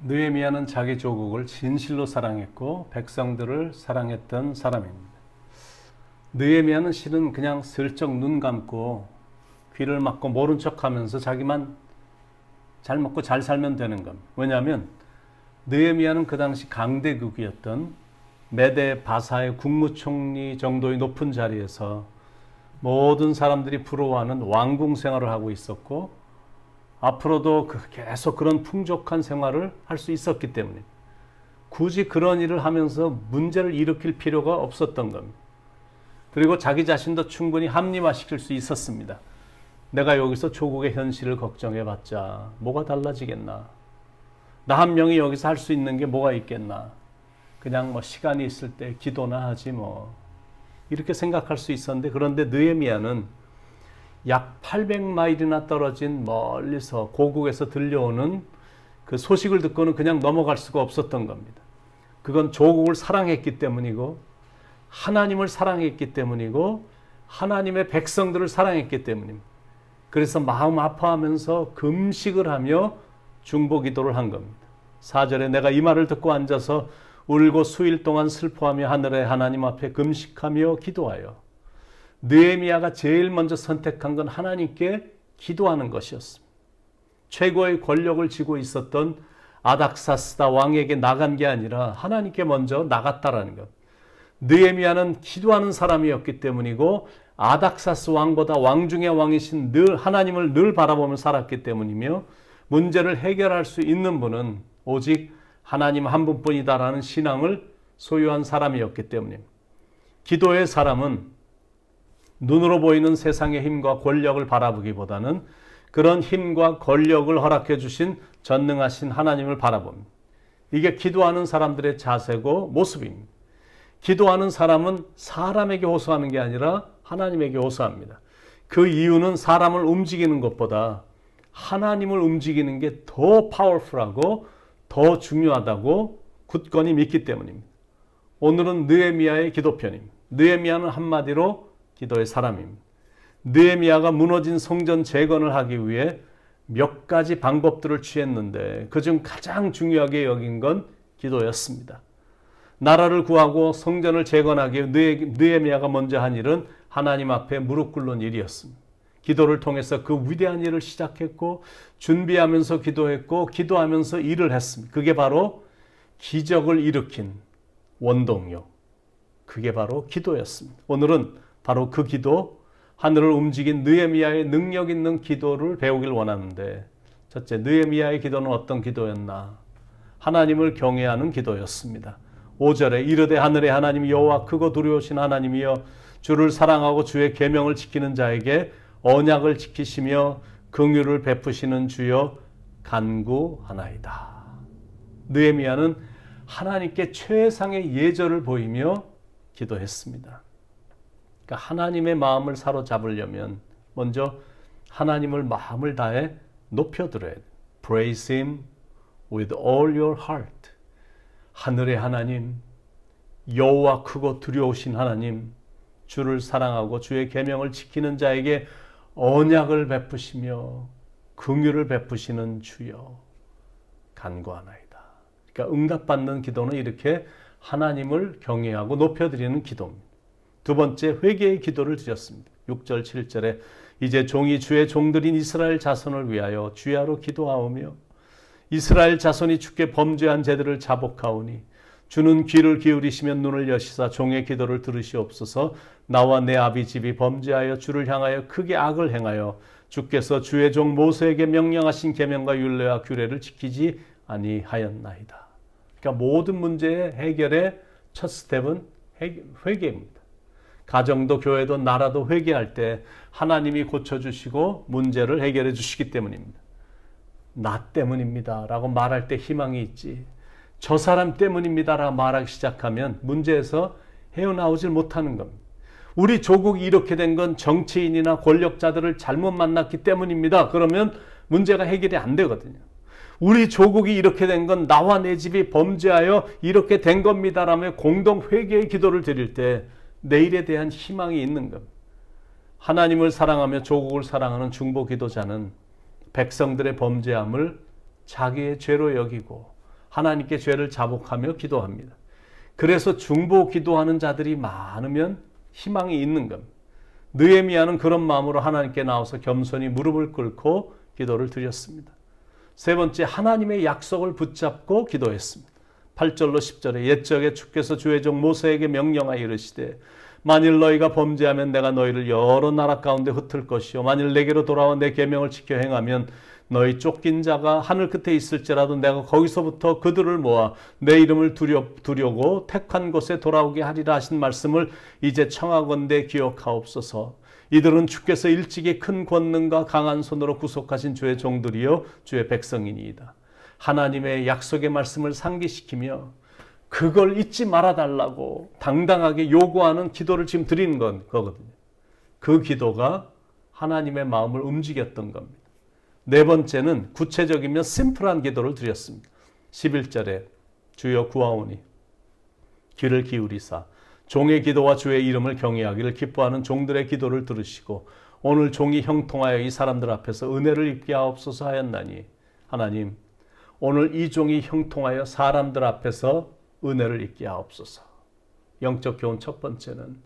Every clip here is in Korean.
느헤미야는 자기 조국을 진실로 사랑했고 백성들을 사랑했던 사람입니다. 느헤미야는 실은 그냥 슬쩍 눈 감고 귀를 막고 모른 척하면서 자기만 잘 먹고 잘 살면 되는 겁니다. 왜냐하면 느헤미야는 그 당시 강대국이었던 메데 바사의 국무총리 정도의 높은 자리에서 모든 사람들이 부러워하는 왕궁 생활을 하고 있었고 앞으로도 계속 그런 풍족한 생활을 할 수 있었기 때문에 굳이 그런 일을 하면서 문제를 일으킬 필요가 없었던 겁니다. 그리고 자기 자신도 충분히 합리화시킬 수 있었습니다. 내가 여기서 조국의 현실을 걱정해봤자 뭐가 달라지겠나. 나 한 명이 여기서 할 수 있는 게 뭐가 있겠나. 그냥 뭐 시간이 있을 때 기도나 하지 뭐. 이렇게 생각할 수 있었는데 그런데 느헤미야는 약 800마일이나 떨어진 멀리서 고국에서 들려오는 그 소식을 듣고는 그냥 넘어갈 수가 없었던 겁니다. 그건 조국을 사랑했기 때문이고 하나님을 사랑했기 때문이고 하나님의 백성들을 사랑했기 때문입니다. 그래서 마음 아파하면서 금식을 하며 중보기도를 한 겁니다. 4절에 내가 이 말을 듣고 앉아서 울고 수일 동안 슬퍼하며 하늘의 하나님 앞에 금식하며 기도하여 느헤미야가 제일 먼저 선택한 건 하나님께 기도하는 것이었습니다. 최고의 권력을 쥐고 있었던 아닥사스다 왕에게 나간 게 아니라 하나님께 먼저 나갔다라는 것. 느헤미야는 기도하는 사람이었기 때문이고 아닥사스 왕보다 왕 중의 왕이신 하나님을 늘 바라보며 살았기 때문이며 문제를 해결할 수 있는 분은 오직 하나님 한 분뿐이다라는 신앙을 소유한 사람이었기 때문입니다. 기도의 사람은 눈으로 보이는 세상의 힘과 권력을 바라보기보다는 그런 힘과 권력을 허락해 주신 전능하신 하나님을 바라봅니다. 이게 기도하는 사람들의 자세고 모습입니다. 기도하는 사람은 사람에게 호소하는 게 아니라 하나님에게 호소합니다. 그 이유는 사람을 움직이는 것보다 하나님을 움직이는 게 더 파워풀하고 더 중요하다고 굳건히 믿기 때문입니다. 오늘은 느헤미야의 기도편입니다. 느헤미야는 한마디로 기도의 사람입니다. 느헤미야가 무너진 성전 재건을 하기 위해 몇 가지 방법들을 취했는데 그중 가장 중요하게 여긴 건 기도였습니다. 나라를 구하고 성전을 재건하기 위해 느헤미야가 먼저 한 일은 하나님 앞에 무릎 꿇는 일이었습니다. 기도를 통해서 그 위대한 일을 시작했고 준비하면서 기도했고 기도하면서 일을 했습니다. 그게 바로 기적을 일으킨 원동력. 그게 바로 기도였습니다. 오늘은 바로 그 기도, 하늘을 움직인 느헤미야의 능력 있는 기도를 배우길 원하는데 첫째, 느헤미야의 기도는 어떤 기도였나? 하나님을 경외하는 기도였습니다. 5절에 이르되 하늘의 하나님 여호와 크고 두려우신 하나님이여 주를 사랑하고 주의 계명을 지키는 자에게 언약을 지키시며 긍휼을 베푸시는 주여 간구하나이다. 느헤미야는 하나님께 최상의 예절을 보이며 기도했습니다. 그러니까 하나님의 마음을 사로잡으려면 먼저 하나님을 마음을 다해 높여들어야 돼요. Praise Him with all your heart. 하늘의 하나님, 여호와 크고 두려우신 하나님, 주를 사랑하고 주의 계명을 지키는 자에게 언약을 베푸시며 긍휼을 베푸시는 주여 간구하나이다. 그러니까 응답받는 기도는 이렇게 하나님을 경외하고 높여드리는 기도입니다. 두 번째, 회개의 기도를 드렸습니다. 6절 7절에 이제 종이 주의 종들인 이스라엘 자손을 위하여 주야로 기도하오며 이스라엘 자손이 주께 범죄한 죄들을 자복하오니 주는 귀를 기울이시면 눈을 여시사 종의 기도를 들으시옵소서. 나와 내 아비 집이 범죄하여 주를 향하여 크게 악을 행하여 주께서 주의 종 모세에게 명령하신 계명과 율례와 규례를 지키지 아니하였나이다. 그러니까 모든 문제의 해결의 첫 스텝은 회개입니다. 가정도 교회도 나라도 회개할 때 하나님이 고쳐주시고 문제를 해결해 주시기 때문입니다. 나 때문입니다 라고 말할 때 희망이 있지, 저 사람 때문입니다 라고 말하기 시작하면 문제에서 헤어나오질 못하는 겁니다. 우리 조국이 이렇게 된 건 정치인이나 권력자들을 잘못 만났기 때문입니다. 그러면 문제가 해결이 안 되거든요. 우리 조국이 이렇게 된 건 나와 내 집이 범죄하여 이렇게 된 겁니다 라며 공동 회개의 기도를 드릴 때 내일에 대한 희망이 있는 겁니다. 하나님을 사랑하며 조국을 사랑하는 중보 기도자는 백성들의 범죄함을 자기의 죄로 여기고 하나님께 죄를 자복하며 기도합니다. 그래서 중보 기도하는 자들이 많으면 희망이 있는 겁니다. 느헤미야는 그런 마음으로 하나님께 나와서 겸손히 무릎을 꿇고 기도를 드렸습니다. 세 번째, 하나님의 약속을 붙잡고 기도했습니다. 8절로 10절에 옛적에 주께서 주의 종 모세에게 명령하여 이르시되 만일 너희가 범죄하면 내가 너희를 여러 나라 가운데 흩을 것이요 만일 내게로 돌아와 내 계명을 지켜 행하면 너희 쫓긴 자가 하늘 끝에 있을지라도 내가 거기서부터 그들을 모아 내 이름을 두려고 택한 곳에 돌아오게 하리라 하신 말씀을 이제 청하건대 기억하옵소서. 이들은 주께서 일찍이 큰 권능과 강한 손으로 구속하신 주의 종들이요 주의 백성이니이다. 하나님의 약속의 말씀을 상기시키며 그걸 잊지 말아달라고 당당하게 요구하는 기도를 지금 드리는 거거든요. 그 기도가 하나님의 마음을 움직였던 겁니다. 네 번째는 구체적이며 심플한 기도를 드렸습니다. 11절에 주여 구하오니 귀를 기울이사 종의 기도와 주의 이름을 경외하기를 기뻐하는 종들의 기도를 들으시고 오늘 종이 형통하여 이 사람들 앞에서 은혜를 입게 하옵소서 하였나니 하나님 오늘 이 종이 형통하여 사람들 앞에서 은혜를 입게 하옵소서. 영적 교훈 첫 번째는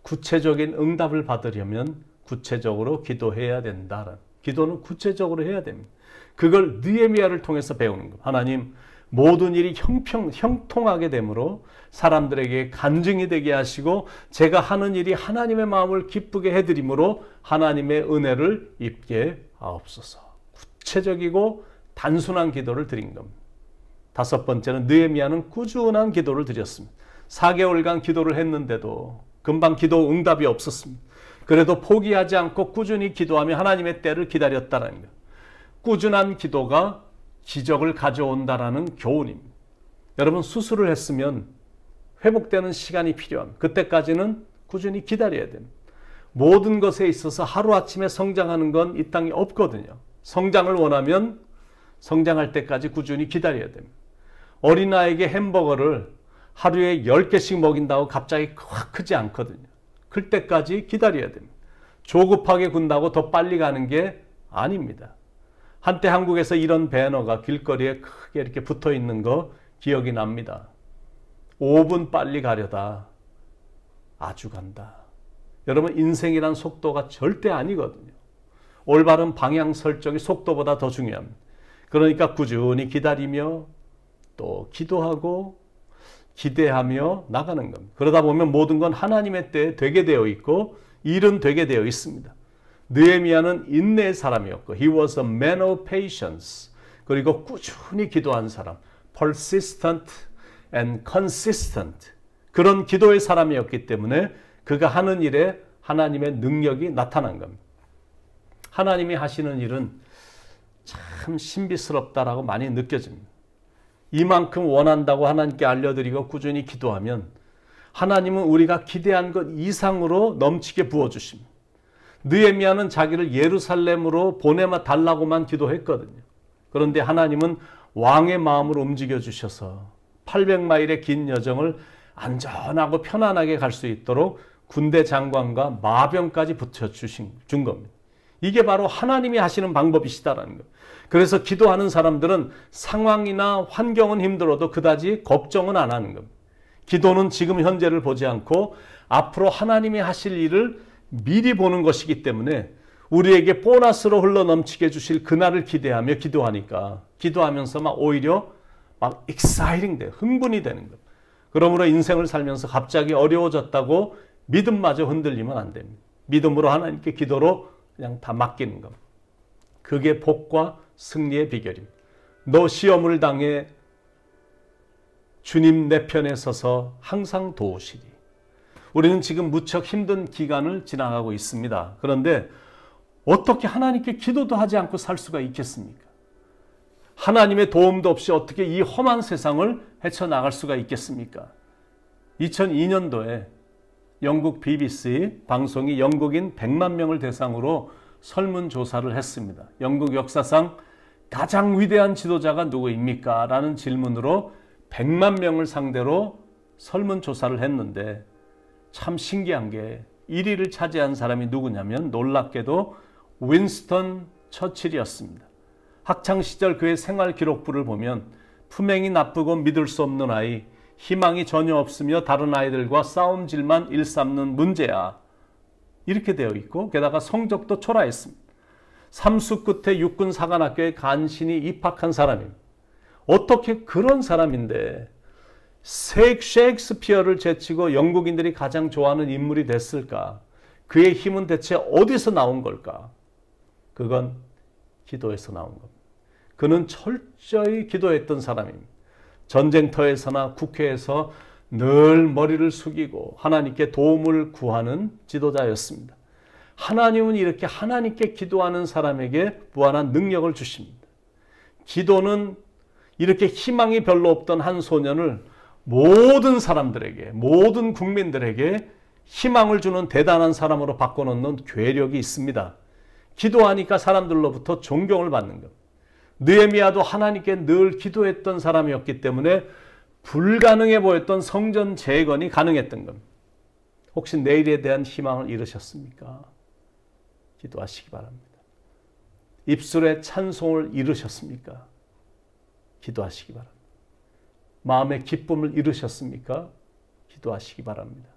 구체적인 응답을 받으려면 구체적으로 기도해야 된다는, 기도는 구체적으로 해야 됩니다. 그걸 느헤미야를 통해서 배우는 것. 하나님 모든 일이 형통하게 되므로 사람들에게 간증이 되게 하시고 제가 하는 일이 하나님의 마음을 기쁘게 해드림으로 하나님의 은혜를 입게 하옵소서. 구체적이고 단순한 기도를 드린 겁니다. 다섯 번째는 느헤미야는 꾸준한 기도를 드렸습니다. 4개월간 기도를 했는데도 금방 기도 응답이 없었습니다. 그래도 포기하지 않고 꾸준히 기도하며 하나님의 때를 기다렸다는 것. 꾸준한 기도가 기적을 가져온다라는 교훈입니다. 여러분 수술을 했으면 회복되는 시간이 필요합니다. 그때까지는 꾸준히 기다려야 됩니다. 모든 것에 있어서 하루아침에 성장하는 건 이 땅에 없거든요. 성장을 원하면 성장할 때까지 꾸준히 기다려야 됩니다. 어린아이에게 햄버거를 하루에 10개씩 먹인다고 갑자기 확 크지 않거든요. 클 때까지 기다려야 됩니다. 조급하게 군다고 더 빨리 가는 게 아닙니다. 한때 한국에서 이런 배너가 길거리에 크게 이렇게 붙어 있는 거 기억이 납니다. 5분 빨리 가려다 아주 간다. 여러분 인생이란 속도가 절대 아니거든요. 올바른 방향 설정이 속도보다 더 중요합니다. 그러니까 꾸준히 기다리며 또 기도하고 기대하며 나가는 겁니다. 그러다 보면 모든 건 하나님의 때에 되게 되어 있고 일은 되게 되어 있습니다. 느헤미야는 인내의 사람이었고 He was a man of patience. 그리고 꾸준히 기도한 사람 persistent and consistent. 그런 기도의 사람이었기 때문에 그가 하는 일에 하나님의 능력이 나타난 겁니다. 하나님이 하시는 일은 참 신비스럽다라고 많이 느껴집니다. 이만큼 원한다고 하나님께 알려드리고 꾸준히 기도하면 하나님은 우리가 기대한 것 이상으로 넘치게 부어주십니다. 느헤미야는 자기를 예루살렘으로 보내달라고만 기도했거든요. 그런데 하나님은 왕의 마음을 움직여 주셔서 800마일의 긴 여정을 안전하고 편안하게 갈 수 있도록 군대 장관과 마병까지 붙여준 겁니다. 이게 바로 하나님이 하시는 방법이시다라는 거예요. 그래서 기도하는 사람들은 상황이나 환경은 힘들어도 그다지 걱정은 안 하는 겁니다. 기도는 지금 현재를 보지 않고 앞으로 하나님이 하실 일을 미리 보는 것이기 때문에 우리에게 보너스로 흘러넘치게 주실 그날을 기대하며 기도하니까 기도하면서 오히려 exciting 돼, 흥분이 되는 겁니다. 그러므로 인생을 살면서 갑자기 어려워졌다고 믿음마저 흔들리면 안 됩니다. 믿음으로 하나님께 기도로 그냥 다 맡기는 겁니다. 그게 복과 승리의 비결입니다. 너 시험을 당해 주님 내 편에 서서 항상 도우시리. 우리는 지금 무척 힘든 기간을 지나가고 있습니다. 그런데 어떻게 하나님께 기도도 하지 않고 살 수가 있겠습니까? 하나님의 도움도 없이 어떻게 이 험한 세상을 헤쳐나갈 수가 있겠습니까? 2002년도에 영국 BBC 방송이 영국인 100만 명을 대상으로 설문조사를 했습니다. 영국 역사상 가장 위대한 지도자가 누구입니까? 라는 질문으로 100만 명을 상대로 설문조사를 했는데 참 신기한 게 1위를 차지한 사람이 누구냐면 놀랍게도 윈스턴 처칠이었습니다. 학창시절 그의 생활기록부를 보면 품행이 나쁘고 믿을 수 없는 아이, 희망이 전혀 없으며 다른 아이들과 싸움질만 일삼는 문제야. 이렇게 되어 있고 게다가 성적도 초라했습니다. 삼수 끝에 육군 사관학교에 간신히 입학한 사람입니다. 어떻게 그런 사람인데 셰익스피어를 제치고 영국인들이 가장 좋아하는 인물이 됐을까? 그의 힘은 대체 어디서 나온 걸까? 그건 기도에서 나온 겁니다. 그는 철저히 기도했던 사람입니다. 전쟁터에서나 국회에서 늘 머리를 숙이고 하나님께 도움을 구하는 지도자였습니다. 하나님은 이렇게 하나님께 기도하는 사람에게 무한한 능력을 주십니다. 기도는 이렇게 희망이 별로 없던 한 소년을 모든 사람들에게, 모든 국민들에게 희망을 주는 대단한 사람으로 바꿔놓는 괴력이 있습니다. 기도하니까 사람들로부터 존경을 받는 것. 느헤미야도 하나님께 늘 기도했던 사람이었기 때문에 불가능해 보였던 성전 재건이 가능했던 겁니다. 혹시 내일에 대한 희망을 잃으셨습니까? 기도하시기 바랍니다. 입술에 찬송을 잃으셨습니까? 기도하시기 바랍니다. 마음의 기쁨을 잃으셨습니까? 기도하시기 바랍니다.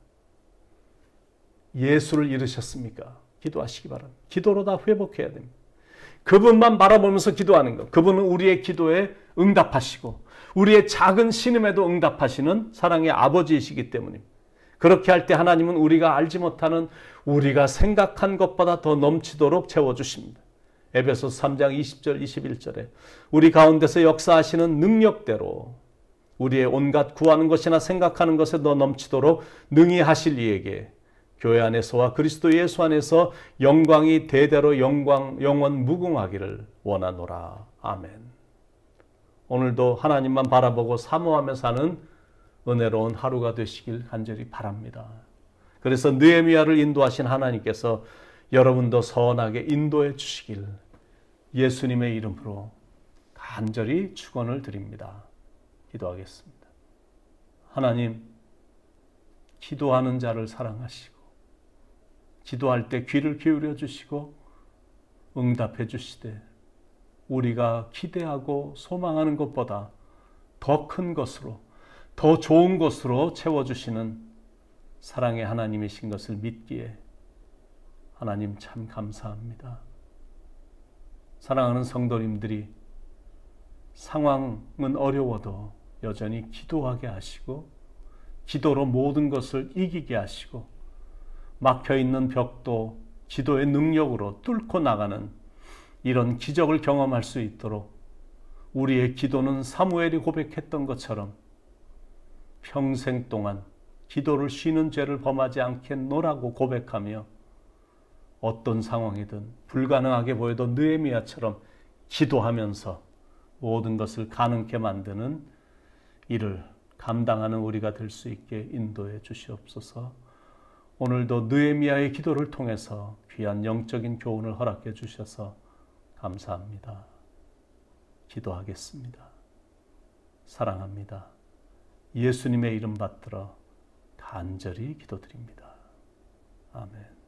예수를 잃으셨습니까? 기도하시기 바랍니다. 기도로 다 회복해야 됩니다. 그분만 바라보면서 기도하는 것. 그분은 우리의 기도에 응답하시고 우리의 작은 신음에도 응답하시는 사랑의 아버지이시기 때문입니다. 그렇게 할 때 하나님은 우리가 알지 못하는 우리가 생각한 것보다 더 넘치도록 채워주십니다. 에베소서 3장 20절 21절에 우리 가운데서 역사하시는 능력대로 우리의 온갖 구하는 것이나 생각하는 것에 더 넘치도록 능히 하실 이에게 교회 안에서와 그리스도 예수 안에서 영광이 대대로 영원 무궁하기를 원하노라. 아멘. 오늘도 하나님만 바라보고 사모하며 사는 은혜로운 하루가 되시길 간절히 바랍니다. 그래서 느헤미야를 인도하신 하나님께서 여러분도 선하게 인도해 주시길 예수님의 이름으로 간절히 축원을 드립니다. 기도하겠습니다. 하나님, 기도하는 자를 사랑하시고 기도할 때 귀를 기울여 주시고 응답해 주시되 우리가 기대하고 소망하는 것보다 더 큰 것으로 더 좋은 것으로 채워주시는 사랑의 하나님이신 것을 믿기에 하나님 참 감사합니다. 사랑하는 성도님들이 상황은 어려워도 여전히 기도하게 하시고 기도로 모든 것을 이기게 하시고 막혀있는 벽도 기도의 능력으로 뚫고 나가는 이런 기적을 경험할 수 있도록 우리의 기도는 사무엘이 고백했던 것처럼 평생 동안 기도를 쉬는 죄를 범하지 않겠노라고 고백하며 어떤 상황이든 불가능하게 보여도 느헤미야처럼 기도하면서 모든 것을 가능케 만드는 일을 감당하는 우리가 될 수 있게 인도해 주시옵소서. 오늘도 느헤미야의 기도를 통해서 귀한 영적인 교훈을 허락해 주셔서 감사합니다. 기도하겠습니다. 사랑합니다. 예수님의 이름 받들어 간절히 기도드립니다. 아멘.